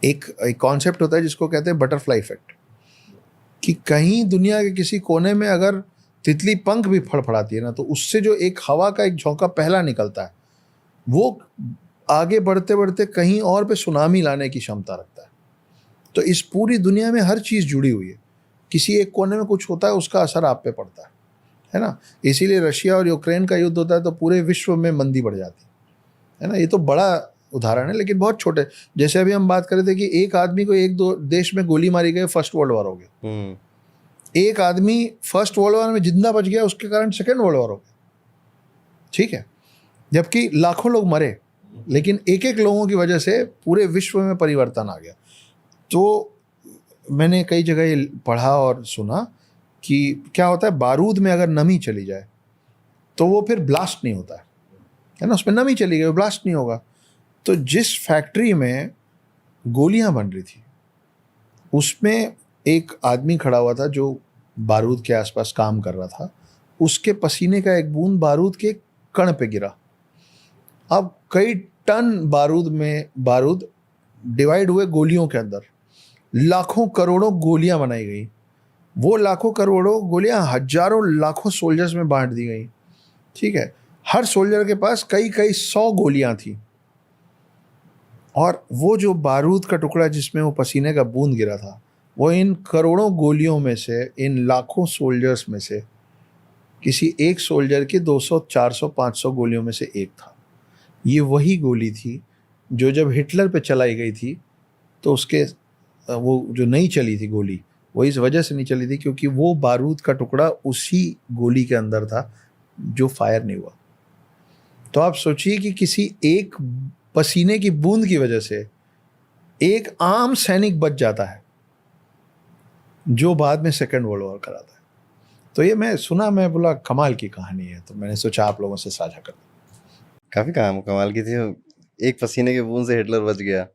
एक एक कॉन्सेप्ट होता है जिसको कहते हैं बटरफ्लाई इफेक्ट, कि कहीं दुनिया के किसी कोने में अगर तितली पंख भी फड़फड़ाती है ना, तो उससे जो एक हवा का एक झोंका पहला निकलता है, वो आगे बढ़ते बढ़ते कहीं और पे सुनामी लाने की क्षमता रखता है। तो इस पूरी दुनिया में हर चीज़ जुड़ी हुई है, किसी एक कोने में कुछ होता है उसका असर आप पे पड़ता है ना। इसीलिए रशिया और यूक्रेन का युद्ध होता है तो पूरे विश्व में मंदी बढ़ जाती है ना। ये तो बड़ा उदाहरण है, लेकिन बहुत छोटे। जैसे अभी हम बात कर रहे थे कि एक आदमी को एक दो देश में गोली मारी गई, फर्स्ट वर्ल्ड वॉर हो गया। एक आदमी फर्स्ट वर्ल्ड वॉर में जिंदा बच गया, उसके कारण सेकेंड वर्ल्ड वॉर हो गया, ठीक है। जबकि लाखों लोग मरे, लेकिन एक एक लोगों की वजह से पूरे विश्व में परिवर्तन आ गया। तो मैंने कई जगह ये पढ़ा और सुना कि क्या होता है, बारूद में अगर नमी चली जाए तो वो फिर ब्लास्ट नहीं होता है ना। उसमें नमी चली गई, ब्लास्ट नहीं होगा। तो जिस फैक्ट्री में गोलियां बन रही थी, उसमें एक आदमी खड़ा हुआ था जो बारूद के आसपास काम कर रहा था। उसके पसीने का एक बूंद बारूद के कण पे गिरा। अब कई टन बारूद डिवाइड हुए गोलियों के अंदर, लाखों करोड़ों गोलियां बनाई गई। वो लाखों करोड़ों गोलियां हजारों लाखों सोल्जर्स में बांट दी गई, ठीक है। हर सोल्जर के पास कई कई 100 गोलियां थी, और वो जो बारूद का टुकड़ा जिसमें वो पसीने का बूंद गिरा था, वो इन करोड़ों गोलियों में से, इन लाखों सोल्जर्स में से किसी एक सोल्जर की 200, 400, 500 गोलियों में से एक था। ये वही गोली थी जो जब हिटलर पे चलाई गई थी, तो उसके वो जो नहीं चली थी गोली, वो इस वजह से नहीं चली थी क्योंकि वो बारूद का टुकड़ा उसी गोली के अंदर था जो फायर नहीं हुआ। तो आप सोचिए कि किसी एक पसीने की बूंद की वजह से एक आम सैनिक बच जाता है, जो बाद में सेकेंड वर्ल्ड वॉर कराता है। तो ये मैं सुना, मैं बोला कमाल की कहानी है, तो मैंने सोचा आप लोगों से साझा कर दूं। काफी कमाल की थी। एक पसीने के बूंद से हिटलर बच गया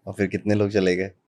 और फिर कितने लोग चले गए।